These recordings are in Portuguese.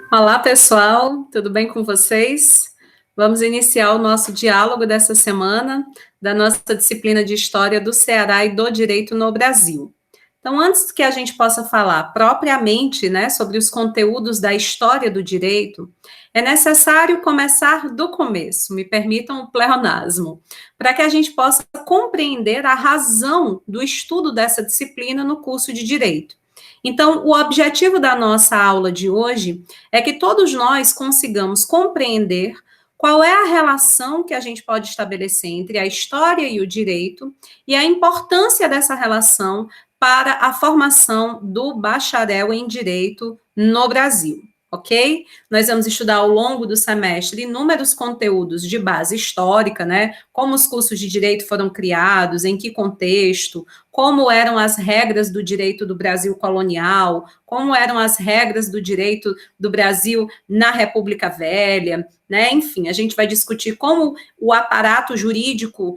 Olá, pessoal, tudo bem com vocês? Vamos iniciar o nosso diálogo dessa semana, da nossa disciplina de História do Ceará e do Direito no Brasil. Então, antes que a gente possa falar propriamente, né, sobre os conteúdos da história do direito, é necessário começar do começo, me permitam o pleonasmo, para que a gente possa compreender a razão do estudo dessa disciplina no curso de Direito. Então, o objetivo da nossa aula de hoje é que todos nós consigamos compreender qual é a relação que a gente pode estabelecer entre a história e o direito e a importância dessa relação para a formação do bacharel em direito no Brasil. Ok? Nós vamos estudar ao longo do semestre inúmeros conteúdos de base histórica, né? Como os cursos de direito foram criados, em que contexto, como eram as regras do direito do Brasil colonial, como eram as regras do direito do Brasil na República Velha, né? Enfim, a gente vai discutir como o aparato jurídico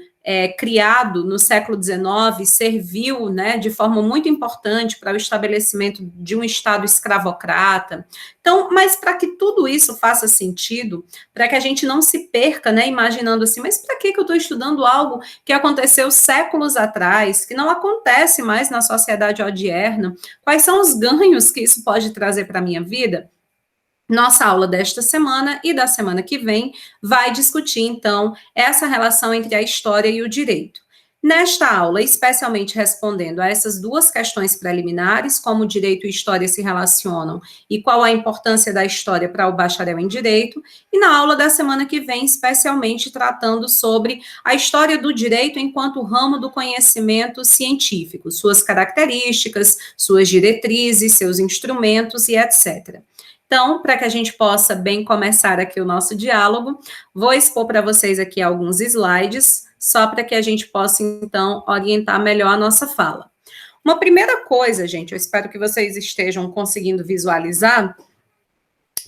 criado no século XIX serviu, né, de forma muito importante para o estabelecimento de um Estado escravocrata. Então, mas para que tudo isso faça sentido, para que a gente não se perca, né, imaginando assim, mas para que eu estou estudando algo que aconteceu séculos atrás, que não acontece mais na sociedade odierna? Quais são os ganhos que isso pode trazer para a minha vida? Nossa aula desta semana e da semana que vem vai discutir, então, essa relação entre a história e o direito. Nesta aula, especialmente respondendo a essas duas questões preliminares, como o direito e história se relacionam e qual a importância da história para o bacharel em direito, e na aula da semana que vem, especialmente tratando sobre a história do direito enquanto ramo do conhecimento científico, suas características, suas diretrizes, seus instrumentos e etc. Então, para que a gente possa bem começar aqui o nosso diálogo, vou expor para vocês aqui alguns slides, só para que a gente possa, então, orientar melhor a nossa fala. Uma primeira coisa, gente, eu espero que vocês estejam conseguindo visualizar,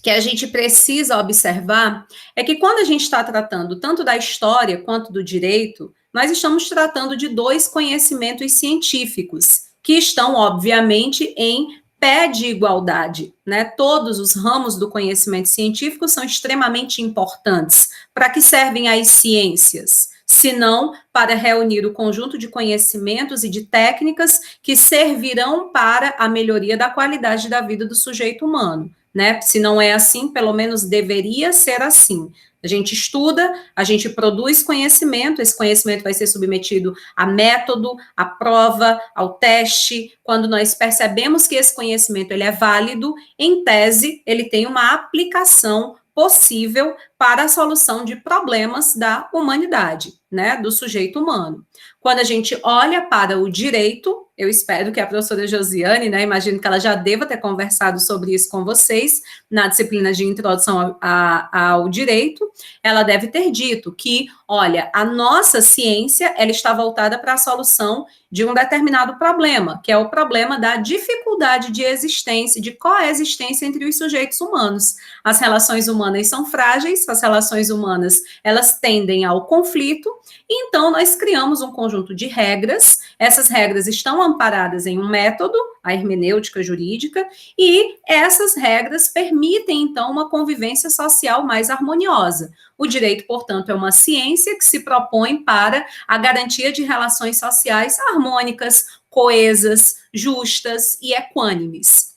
que a gente precisa observar, é que quando a gente está tratando tanto da história quanto do direito, nós estamos tratando de dois conhecimentos científicos, que estão, obviamente, em pé de igualdade, né? Todos os ramos do conhecimento científico são extremamente importantes. Para que servem as ciências? Se não para reunir o conjunto de conhecimentos e de técnicas que servirão para a melhoria da qualidade da vida do sujeito humano, né? Se não é assim, pelo menos deveria ser assim. A gente estuda, a gente produz conhecimento, esse conhecimento vai ser submetido a método, à prova, ao teste. Quando nós percebemos que esse conhecimento ele é válido, em tese, ele tem uma aplicação possível para a solução de problemas da humanidade, né, do sujeito humano. Quando a gente olha para o direito, eu espero que a professora Josiane, né, imagino que ela já deva ter conversado sobre isso com vocês, na disciplina de introdução ao direito, ela deve ter dito que, olha, a nossa ciência, ela está voltada para a solução de um determinado problema, que é o problema da dificuldade de existência, de coexistência entre os sujeitos humanos. As relações humanas são frágeis, as relações humanas, elas tendem ao conflito, e então nós criamos um conjunto de regras, essas regras estão amparadas em um método, a hermenêutica jurídica, e essas regras permitem, então, uma convivência social mais harmoniosa. O direito, portanto, é uma ciência que se propõe para a garantia de relações sociais harmônicas, coesas, justas e equânimes.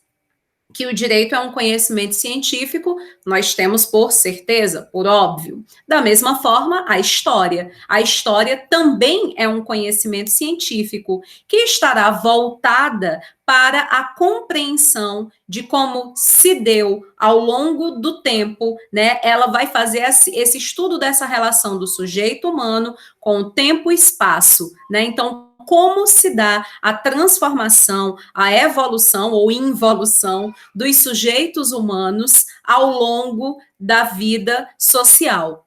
Que o direito é um conhecimento científico, nós temos por certeza, por óbvio. Da mesma forma, a história. A história também é um conhecimento científico que estará voltada para a compreensão de como se deu ao longo do tempo, né? Ela vai fazer esse estudo dessa relação do sujeito humano com o tempo e espaço, né? Então, como se dá a transformação, a evolução ou involução dos sujeitos humanos ao longo da vida social.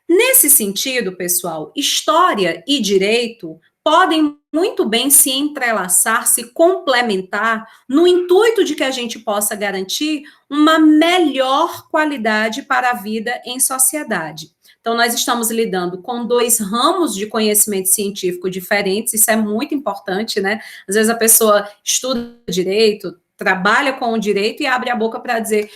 Nesse sentido, pessoal, história e direito podem muito bem se entrelaçar, se complementar, no intuito de que a gente possa garantir uma melhor qualidade para a vida em sociedade. Então, nós estamos lidando com dois ramos de conhecimento científico diferentes, isso é muito importante, né? Às vezes a pessoa estuda direito, trabalha com o direito e abre a boca para dizer,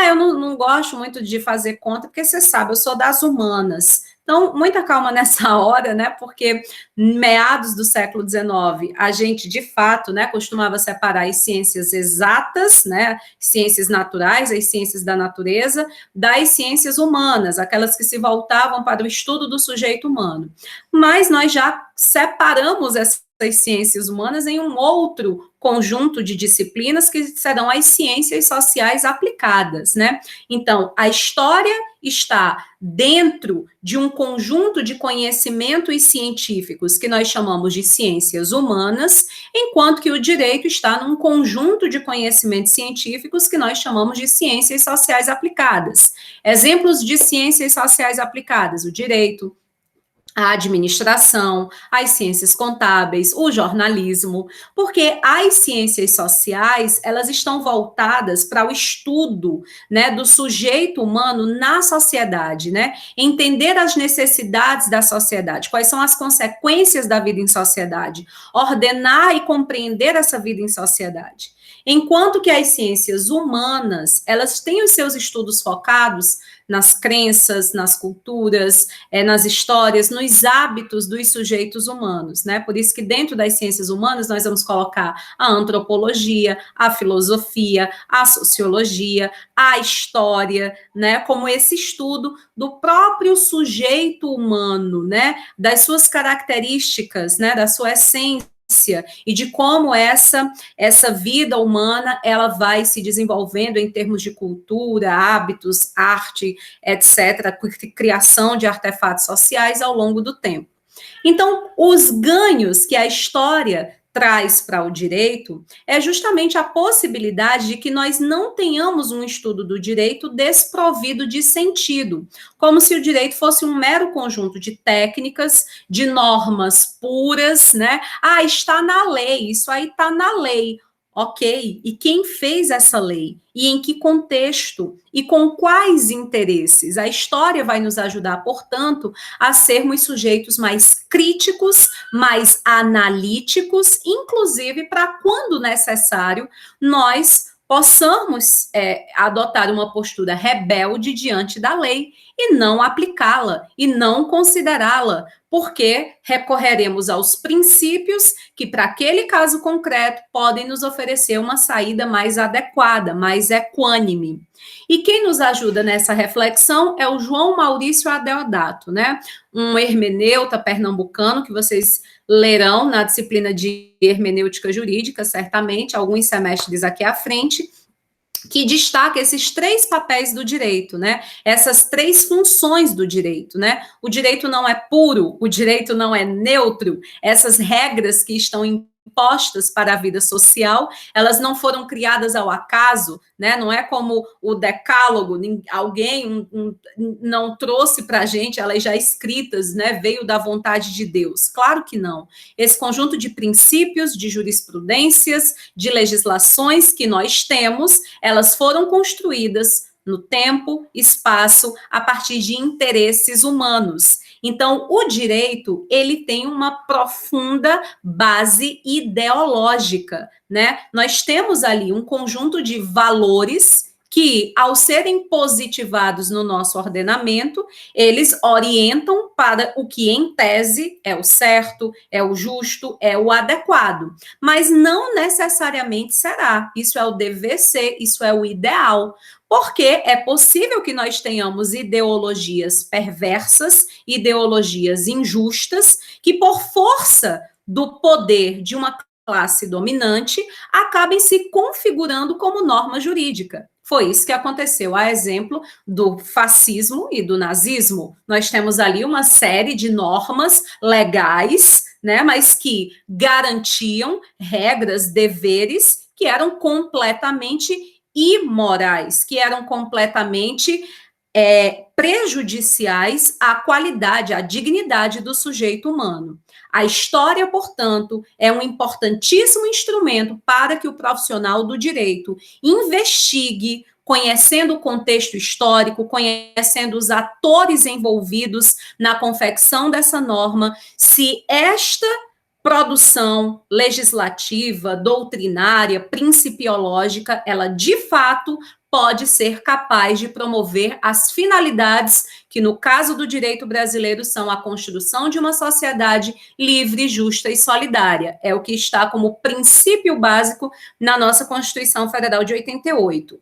eu não gosto muito de fazer conta, porque você sabe, eu sou das humanas. Então, muita calma nessa hora, né? Porque meados do século XIX, a gente, de fato, né, costumava separar as ciências exatas, né, ciências naturais, as ciências da natureza, das ciências humanas, aquelas que se voltavam para o estudo do sujeito humano. Mas nós já separamos essas ciências humanas em um outro conjunto de disciplinas que serão as ciências sociais aplicadas, né? Então, a história está dentro de um conjunto de conhecimentos científicos que nós chamamos de ciências humanas, enquanto que o direito está num conjunto de conhecimentos científicos que nós chamamos de ciências sociais aplicadas. Exemplos de ciências sociais aplicadas: o direito, a administração, as ciências contábeis, o jornalismo, porque as ciências sociais, elas estão voltadas para o estudo, né, do sujeito humano na sociedade, né, entender as necessidades da sociedade, quais são as consequências da vida em sociedade, ordenar e compreender essa vida em sociedade. Enquanto que as ciências humanas, elas têm os seus estudos focados nas crenças, nas culturas, nas histórias, nos hábitos dos sujeitos humanos, né? Por isso que dentro das ciências humanas nós vamos colocar a antropologia, a filosofia, a sociologia, a história, né? Como esse estudo do próprio sujeito humano, né? Das suas características, né? Da sua essência, e de como essa vida humana ela vai se desenvolvendo em termos de cultura, hábitos, arte, etc., criação de artefatos sociais ao longo do tempo. Então, os ganhos que a história traz para o direito é justamente a possibilidade de que nós não tenhamos um estudo do direito desprovido de sentido, como se o direito fosse um mero conjunto de técnicas, de normas puras, né? Está na lei, isso aí está na lei. Ok, e quem fez essa lei? E em que contexto? E com quais interesses? A história vai nos ajudar, portanto, a sermos sujeitos mais críticos, mais analíticos, inclusive para, quando necessário, nós possamos adotar uma postura rebelde diante da lei e não aplicá-la, e não considerá-la, porque recorreremos aos princípios que, para aquele caso concreto, podem nos oferecer uma saída mais adequada, mais equânime. E quem nos ajuda nessa reflexão é o João Maurício Adeodato, né? Um hermeneuta pernambucano que vocês lerão na disciplina de hermenêutica jurídica, certamente, alguns semestres aqui à frente, que destaca esses 3 papéis do direito, né? Essas 3 funções do direito, né? O direito não é puro, o direito não é neutro, essas regras que estão impostas para a vida social, elas não foram criadas ao acaso, né? Não é como o decálogo, alguém não trouxe para a gente elas já escritas, né? Veio da vontade de Deus. Claro que não. Esse conjunto de princípios, de jurisprudências, de legislações que nós temos, elas foram construídas no tempo, espaço, a partir de interesses humanos. Então, o direito, ele tem uma profunda base ideológica, né? Nós temos ali um conjunto de valores que, ao serem positivados no nosso ordenamento, eles orientam para o que, em tese, é o certo, é o justo, é o adequado. Mas não necessariamente será. Isso é o dever ser, isso é o ideal. Porque é possível que nós tenhamos ideologias perversas, ideologias injustas, que, por força do poder de uma classe dominante, acabem se configurando como norma jurídica. Foi isso que aconteceu, a exemplo do fascismo e do nazismo. Nós temos ali uma série de normas legais, né, mas que garantiam regras, deveres que eram completamente imorais, que eram completamente prejudiciais à qualidade, à dignidade do sujeito humano. A história, portanto, é um importantíssimo instrumento para que o profissional do direito investigue, conhecendo o contexto histórico, conhecendo os atores envolvidos na confecção dessa norma, se esta produção legislativa, doutrinária, principiológica, ela de fato pode ser capaz de promover as finalidades que, no caso do direito brasileiro, são a construção de uma sociedade livre, justa e solidária. É o que está como princípio básico na nossa Constituição Federal de 88.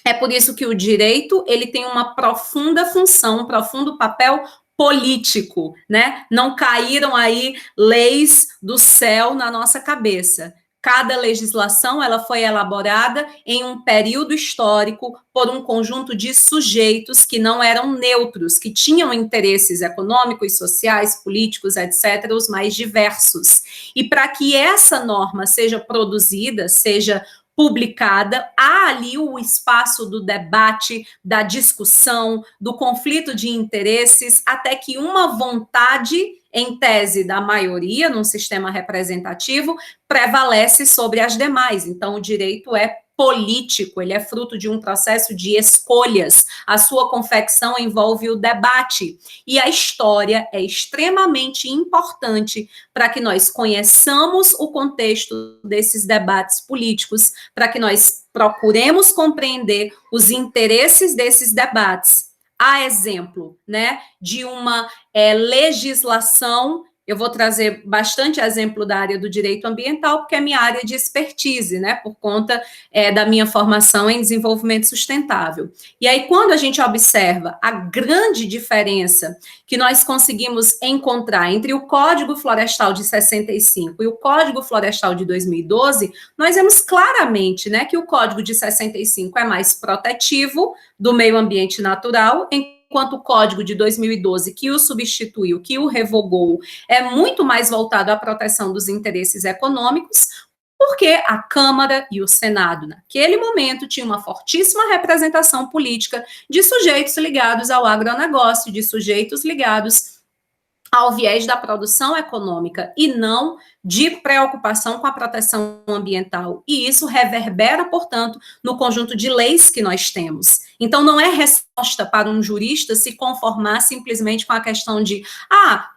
É por isso que o direito, ele tem uma profunda função, um profundo papel político, né? Não caíram aí leis do céu na nossa cabeça. Cada legislação, ela foi elaborada em um período histórico por um conjunto de sujeitos que não eram neutros, que tinham interesses econômicos, sociais, políticos, etc., os mais diversos. E para que essa norma seja produzida, seja publicada, há ali o espaço do debate, da discussão, do conflito de interesses, até que uma vontade, em tese da maioria, num sistema representativo, prevalece sobre as demais. Então, o direito é político, ele é fruto de um processo de escolhas. A sua confecção envolve o debate. E a história é extremamente importante para que nós conheçamos o contexto desses debates políticos, para que nós procuremos compreender os interesses desses debates. Há exemplo, né, de uma legislação. Eu vou trazer bastante exemplo da área do direito ambiental, porque é minha área de expertise, né, por conta da minha formação em desenvolvimento sustentável. E aí, quando a gente observa a grande diferença que nós conseguimos encontrar entre o Código Florestal de 65 e o Código Florestal de 2012, nós vemos claramente, né, que o Código de 65 é mais protetivo do meio ambiente natural, enquanto o Código de 2012, que o substituiu, que o revogou, é muito mais voltado à proteção dos interesses econômicos, porque a Câmara e o Senado, naquele momento, tinham uma fortíssima representação política de sujeitos ligados ao agronegócio, de sujeitos ligados ao viés da produção econômica e não de preocupação com a proteção ambiental. E isso reverbera, portanto, no conjunto de leis que nós temos. Então, não é resposta para um jurista se conformar simplesmente com a questão de,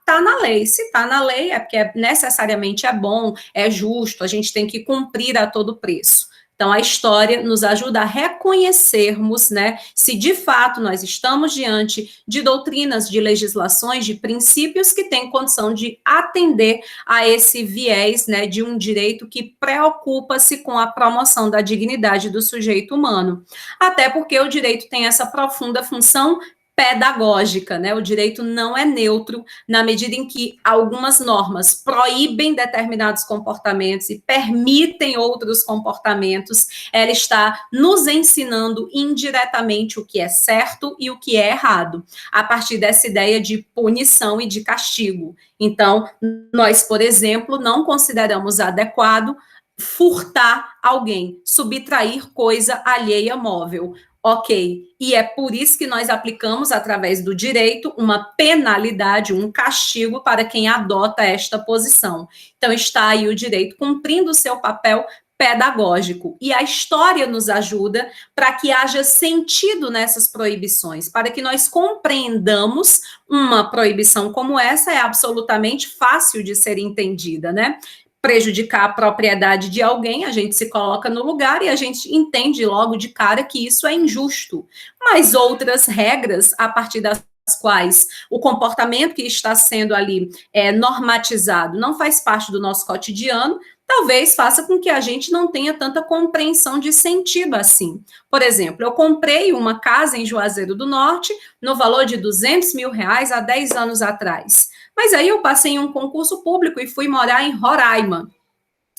tá na lei. Se está na lei é porque necessariamente é bom, é justo, a gente tem que cumprir a todo preço. Então, a história nos ajuda a reconhecermos, né, se de fato nós estamos diante de doutrinas, de legislações, de princípios que têm condição de atender a esse viés, né, de um direito que preocupa-se com a promoção da dignidade do sujeito humano. Até porque o direito tem essa profunda função pedagógica, né? O direito não é neutro na medida em que algumas normas proíbem determinados comportamentos e permitem outros comportamentos. Ela está nos ensinando indiretamente o que é certo e o que é errado, a partir dessa ideia de punição e de castigo. Então, nós, por exemplo, não consideramos adequado furtar alguém, subtrair coisa alheia móvel. Ok, e é por isso que nós aplicamos, através do direito, uma penalidade, um castigo para quem adota esta posição. Então, está aí o direito cumprindo o seu papel pedagógico. E a história nos ajuda para que haja sentido nessas proibições, para que nós compreendamos uma proibição como essa, é absolutamente fácil de ser entendida, né? Prejudicar a propriedade de alguém, a gente se coloca no lugar e a gente entende logo de cara que isso é injusto. Mas outras regras, a partir das quais o comportamento que está sendo ali normatizado não faz parte do nosso cotidiano, talvez faça com que a gente não tenha tanta compreensão de sentido assim. Por exemplo, eu comprei uma casa em Juazeiro do Norte no valor de R$200 mil há 10 anos atrás. Mas aí eu passei em um concurso público e fui morar em Roraima.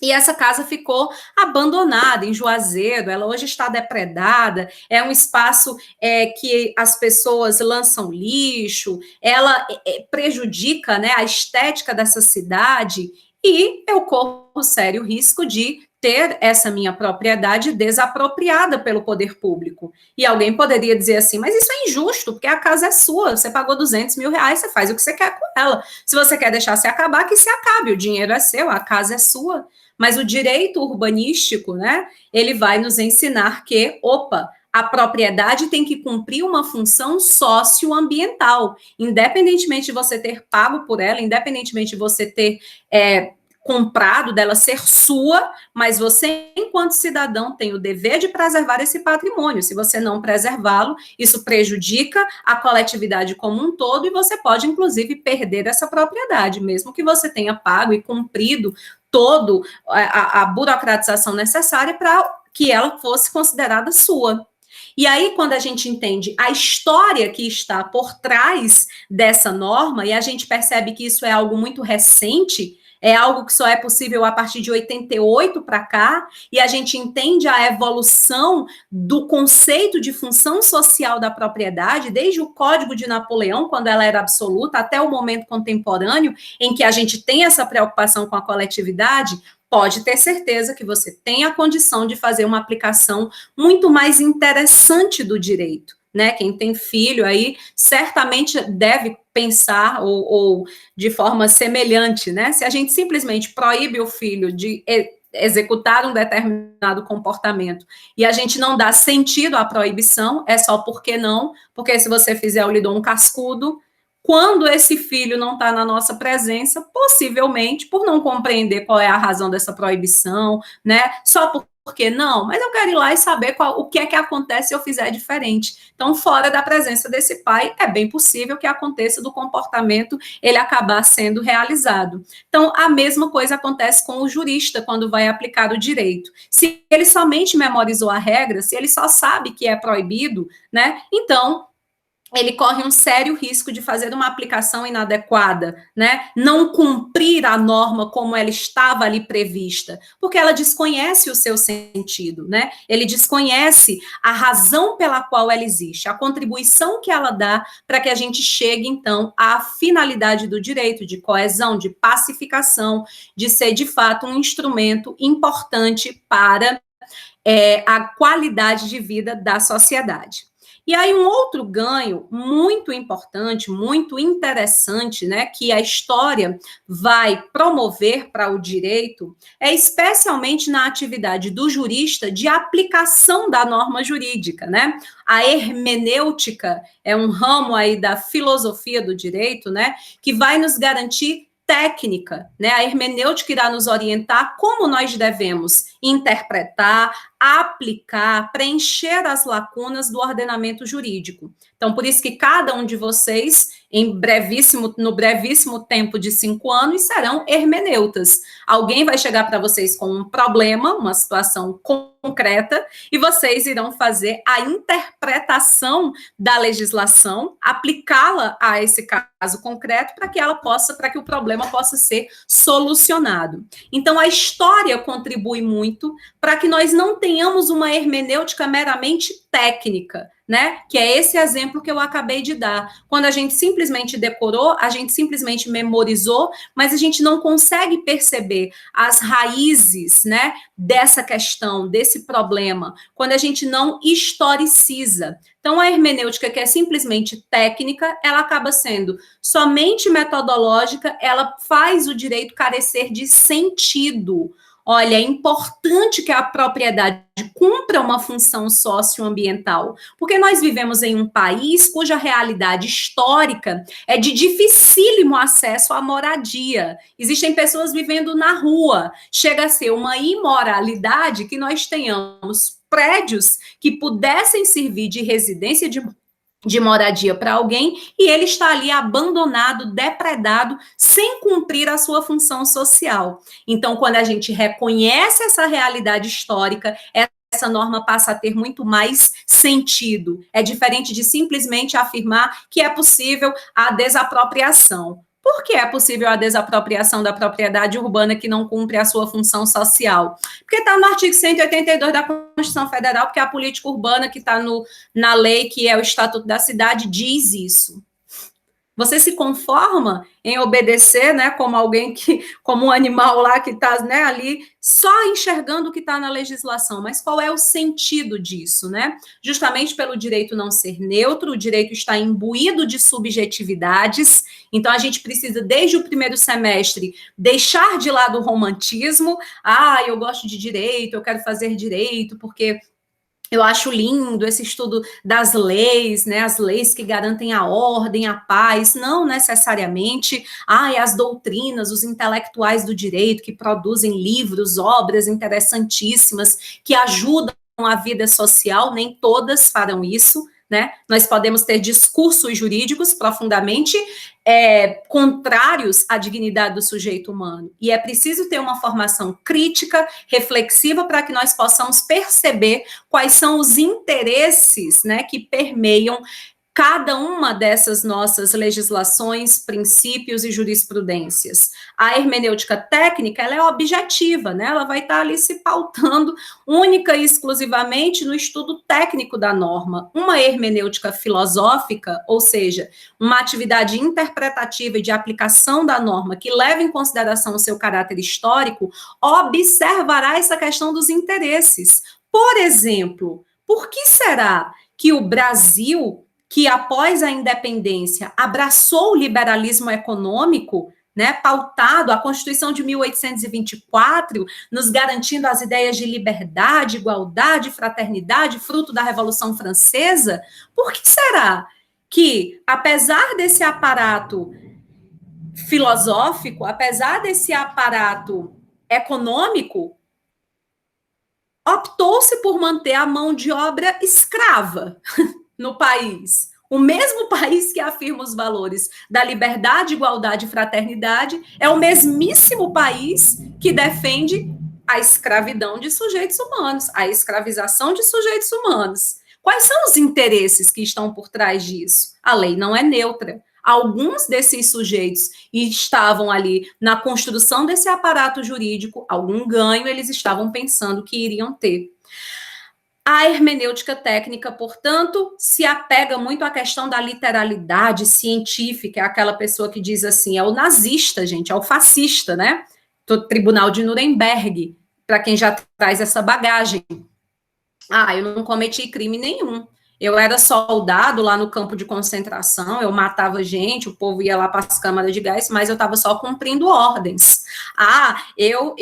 E essa casa ficou abandonada em Juazeiro, ela hoje está depredada, é um espaço que as pessoas lançam lixo, ela prejudica, né, a estética dessa cidade, e eu corro sério risco de ter essa minha propriedade desapropriada pelo poder público. E alguém poderia dizer assim, mas isso é injusto, porque a casa é sua, você pagou R$200 mil, você faz o que você quer com ela. Se você quer deixar se acabar, que se acabe, o dinheiro é seu, a casa é sua. Mas o direito urbanístico, né, ele vai nos ensinar que, a propriedade tem que cumprir uma função socioambiental, independentemente de você ter pago por ela, independentemente de você ter comprado, dela ser sua, mas você, enquanto cidadão, tem o dever de preservar esse patrimônio. Se você não preservá-lo, isso prejudica a coletividade como um todo e você pode, inclusive, perder essa propriedade, mesmo que você tenha pago e cumprido toda a burocratização necessária para que ela fosse considerada sua. E aí, quando a gente entende a história que está por trás dessa norma, e a gente percebe que isso é algo muito recente, é algo que só é possível a partir de 88 para cá, e a gente entende a evolução do conceito de função social da propriedade, desde o Código de Napoleão, quando ela era absoluta, até o momento contemporâneo, em que a gente tem essa preocupação com a coletividade. Pode ter certeza que você tem a condição de fazer uma aplicação muito mais interessante do direito, né? Quem tem filho aí certamente deve pensar ou de forma semelhante, né? Se a gente simplesmente proíbe o filho de executar um determinado comportamento e a gente não dá sentido à proibição, é só porque não, porque se você fizer, eu lhe dou um cascudo. Quando esse filho não está na nossa presença, possivelmente por não compreender qual é a razão dessa proibição, né? Só porque não, mas eu quero ir lá e saber o que é que acontece se eu fizer diferente. Então, fora da presença desse pai, é bem possível que aconteça do comportamento ele acabar sendo realizado. Então, a mesma coisa acontece com o jurista quando vai aplicar o direito. Se ele somente memorizou a regra, se ele só sabe que é proibido, né? Então, ele corre um sério risco de fazer uma aplicação inadequada, né? Não cumprir a norma como ela estava ali prevista, porque ela desconhece o seu sentido, né? Ele desconhece a razão pela qual ela existe, a contribuição que ela dá para que a gente chegue, então, à finalidade do direito, de coesão, de pacificação, de ser, de fato, um instrumento importante para a qualidade de vida da sociedade. E aí um outro ganho muito importante, muito interessante, né, que a história vai promover para o direito, é especialmente na atividade do jurista de aplicação da norma jurídica, né? A hermenêutica é um ramo aí da filosofia do direito, né, que vai nos garantir técnica, né? A hermenêutica irá nos orientar como nós devemos interpretar, aplicar, preencher as lacunas do ordenamento jurídico. Então, por isso que cada um de vocês, no brevíssimo tempo de 5 anos, serão hermeneutas. Alguém vai chegar para vocês com um problema, uma situação concreta, e vocês irão fazer a interpretação da legislação, aplicá-la a esse caso concreto para que o problema possa ser solucionado. Então, a história contribui muito para que nós não tenhamos uma hermenêutica meramente técnica, né? Que é esse exemplo que eu acabei de dar. Quando a gente simplesmente decorou, a gente simplesmente memorizou, mas a gente não consegue perceber as raízes, né, dessa questão, desse problema, quando a gente não historiciza. Então, a hermenêutica, que é simplesmente técnica, ela acaba sendo somente metodológica, ela faz o direito carecer de sentido. Olha, é importante que a propriedade cumpra uma função socioambiental, porque nós vivemos em um país cuja realidade histórica é de dificílimo acesso à moradia. Existem pessoas vivendo na rua. Chega a ser uma imoralidade que nós tenhamos prédios que pudessem servir de residência de moradia para alguém, e ele está ali abandonado, depredado, sem cumprir a sua função social. Então, quando a gente reconhece essa realidade histórica, essa norma passa a ter muito mais sentido. É diferente de simplesmente afirmar que é possível a desapropriação. Por que é possível a desapropriação da propriedade urbana que não cumpre a sua função social? Porque está no artigo 182 da Constituição Federal, porque a política urbana que está na lei, que é o Estatuto da Cidade, diz isso. Você se conforma em obedecer, né, como um animal lá que está, né, ali, só enxergando o que está na legislação, mas qual é o sentido disso, né? Justamente pelo direito não ser neutro, o direito está imbuído de subjetividades, então a gente precisa, desde o primeiro semestre, deixar de lado o romantismo. Eu gosto de direito, eu quero fazer direito, porque Eu acho lindo esse estudo das leis, né? As leis que garantem a ordem, a paz, não necessariamente. Ah, e as doutrinas, os intelectuais do direito que produzem livros, obras interessantíssimas que ajudam a vida social, nem todas farão isso, né? Nós podemos ter discursos jurídicos profundamente contrários à dignidade do sujeito humano. E é preciso ter uma formação crítica, reflexiva, para que nós possamos perceber quais são os interesses, né, que permeiam cada uma dessas nossas legislações, princípios e jurisprudências. A hermenêutica técnica, ela é objetiva, né? Ela vai estar ali se pautando única e exclusivamente no estudo técnico da norma. Uma hermenêutica filosófica, ou seja, uma atividade interpretativa e de aplicação da norma que leva em consideração o seu caráter histórico, observará essa questão dos interesses. Por exemplo, por que será que o Brasil, que após a independência abraçou o liberalismo econômico, né, pautado a Constituição de 1824, nos garantindo as ideias de liberdade, igualdade, fraternidade, fruto da Revolução Francesa? Por que será que, apesar desse aparato filosófico, apesar desse aparato econômico, optou-se por manter a mão de obra escrava no país? O mesmo país que afirma os valores da liberdade, igualdade e fraternidade é o mesmíssimo país que defende a escravidão de sujeitos humanos, a escravização de sujeitos humanos. Quais são os interesses que estão por trás disso? A lei não é neutra. Alguns desses sujeitos estavam ali na construção desse aparato jurídico, algum ganho eles estavam pensando que iriam ter. A hermenêutica técnica, portanto, se apega muito à questão da literalidade científica, é aquela pessoa que diz assim, é o nazista, gente, é o fascista, né? Do Tribunal de Nuremberg, para quem já traz essa bagagem. Ah, eu não cometi crime nenhum. Eu era soldado lá no campo de concentração, eu matava gente, o povo ia lá para as câmaras de gás, mas eu estava só cumprindo ordens. Ah, eu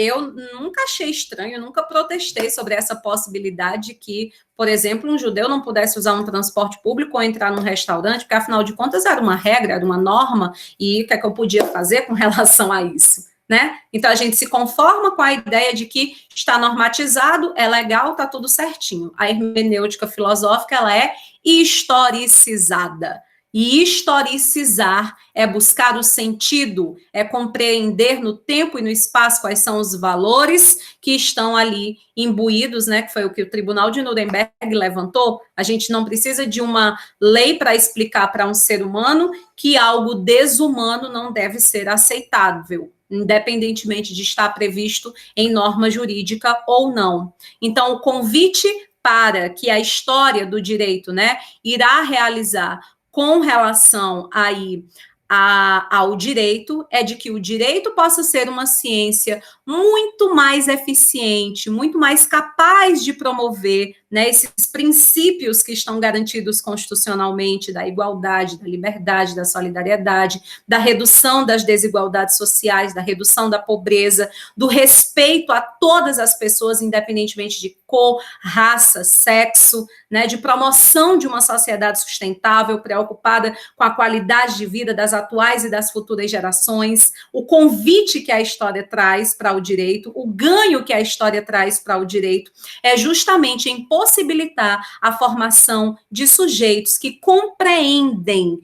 nunca achei estranho, nunca protestei sobre essa possibilidade de que, por exemplo, um judeu não pudesse usar um transporte público ou entrar num restaurante, porque afinal de contas era uma regra, era uma norma, e o que é que eu podia fazer com relação a isso? Né? Então a gente se conforma com a ideia de que está normatizado, é legal, está tudo certinho. A hermenêutica filosófica, ela é historicizada. E historicizar é buscar o sentido, é compreender no tempo e no espaço quais são os valores que estão ali imbuídos, né? Que foi o que o Tribunal de Nuremberg levantou. A gente não precisa de uma lei para explicar para um ser humano que algo desumano não deve ser aceitável, independentemente de estar previsto em norma jurídica ou não. Então, o convite para que a história do direito, né, irá realizar com relação aí ao direito, é de que o direito possa ser uma ciência muito mais eficiente, muito mais capaz de promover, né, esses princípios que estão garantidos constitucionalmente, da igualdade, da liberdade, da solidariedade, da redução das desigualdades sociais, da redução da pobreza, do respeito a todas as pessoas, independentemente de cor, raça, sexo, né, de promoção de uma sociedade sustentável, preocupada com a qualidade de vida das atuais e das futuras gerações, o convite que a história traz para o direito, o ganho que a história traz para o direito, é justamente em possibilitar a formação de sujeitos que compreendem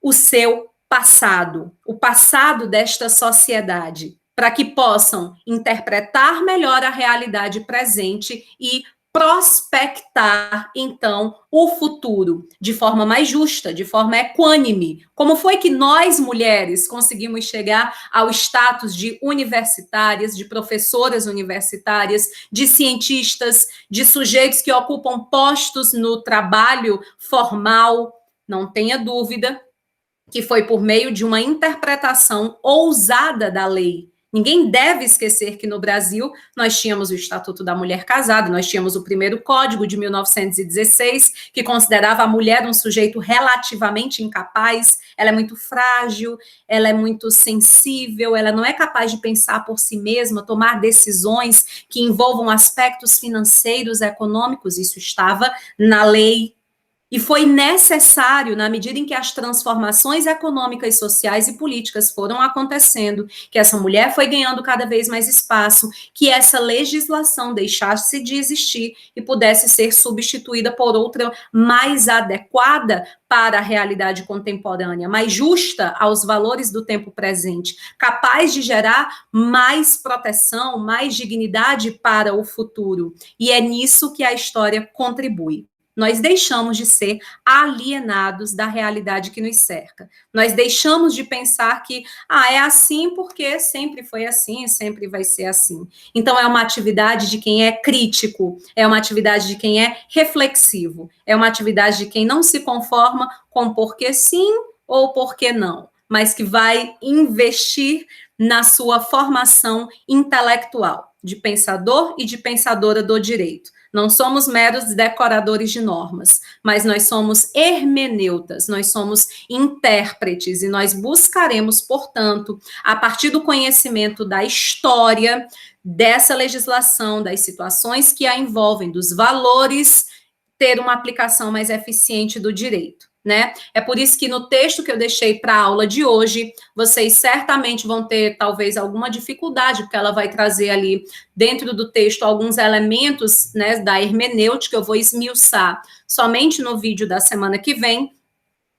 o seu passado, o passado desta sociedade, para que possam interpretar melhor a realidade presente e prospectar, então, o futuro de forma mais justa, de forma equânime. Como foi que nós, mulheres, conseguimos chegar ao status de universitárias, de professoras universitárias, de cientistas, de sujeitos que ocupam postos no trabalho formal? Não tenha dúvida que foi por meio de uma interpretação ousada da lei, Ninguém deve esquecer que no Brasil nós tínhamos o Estatuto da Mulher Casada, nós tínhamos o primeiro Código de 1916, que considerava a mulher um sujeito relativamente incapaz, ela é muito frágil, ela é muito sensível, ela não é capaz de pensar por si mesma, tomar decisões que envolvam aspectos financeiros, econômicos, isso estava na lei. E foi necessário, na medida em que as transformações econômicas, sociais e políticas foram acontecendo, que essa mulher foi ganhando cada vez mais espaço, que essa legislação deixasse de existir e pudesse ser substituída por outra mais adequada para a realidade contemporânea, mais justa aos valores do tempo presente, capaz de gerar mais proteção, mais dignidade para o futuro. E é nisso que a história contribui. Nós deixamos de ser alienados da realidade que nos cerca. Nós deixamos de pensar que, é assim porque sempre foi assim, sempre vai ser assim. Então, é uma atividade de quem é crítico, é uma atividade de quem é reflexivo, é uma atividade de quem não se conforma com porque sim ou porque não, mas que vai investir na sua formação intelectual, de pensador e de pensadora do direito. Não somos meros decoradores de normas, mas nós somos hermeneutas, nós somos intérpretes e nós buscaremos, portanto, a partir do conhecimento da história, dessa legislação, das situações que a envolvem, dos valores, ter uma aplicação mais eficiente do direito. Né? É por isso que no texto que eu deixei para a aula de hoje, vocês certamente vão ter talvez alguma dificuldade, porque ela vai trazer ali dentro do texto alguns elementos, né, da hermenêutica, eu vou esmiuçar somente no vídeo da semana que vem,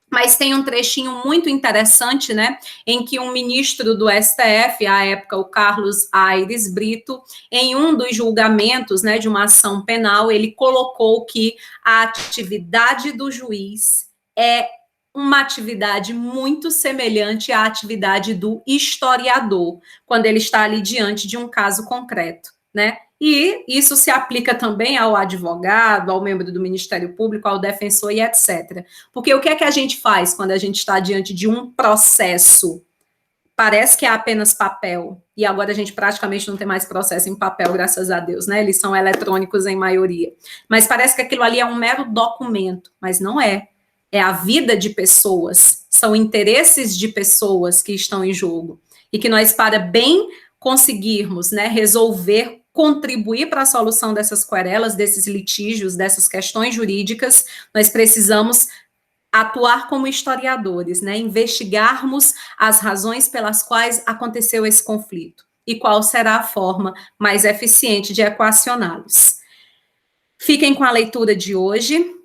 mas tem um trechinho muito interessante, né, em que um ministro do STF, à época o Carlos Aires Brito, em um dos julgamentos, né, de uma ação penal, ele colocou que a atividade do juiz é uma atividade muito semelhante à atividade do historiador, quando ele está ali diante de um caso concreto, né? E isso se aplica também ao advogado, ao membro do Ministério Público, ao defensor e etc. Porque o que é que a gente faz quando a gente está diante de um processo? Parece que é apenas papel, e agora a gente praticamente não tem mais processo em papel, graças a Deus, né? Eles são eletrônicos em maioria. Mas parece que aquilo ali é um mero documento, mas não é. É a vida de pessoas, são interesses de pessoas que estão em jogo. E que nós, para bem conseguirmos, né, resolver, contribuir para a solução dessas querelas, desses litígios, dessas questões jurídicas, nós precisamos atuar como historiadores, né, investigarmos as razões pelas quais aconteceu esse conflito e qual será a forma mais eficiente de equacioná-los. Fiquem com a leitura de hoje.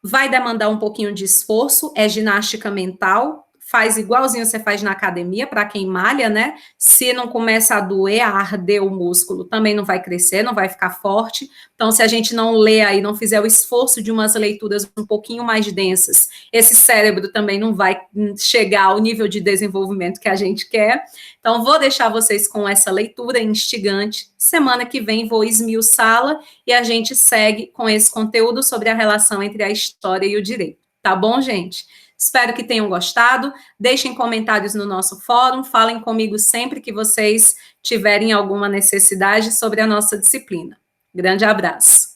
Vai demandar um pouquinho de esforço, é ginástica mental, faz igualzinho você faz na academia, para quem malha, né? Se não começa a doer, a arder o músculo, também não vai crescer, não vai ficar forte. Então, se a gente não ler aí, não fizer o esforço de umas leituras um pouquinho mais densas, esse cérebro também não vai chegar ao nível de desenvolvimento que a gente quer. Então, vou deixar vocês com essa leitura instigante. Semana que vem vou esmiuçá-la e a gente segue com esse conteúdo sobre a relação entre a história e o direito. Tá bom, gente? Espero que tenham gostado. Deixem comentários no nosso fórum. Falem comigo sempre que vocês tiverem alguma necessidade sobre a nossa disciplina. Grande abraço.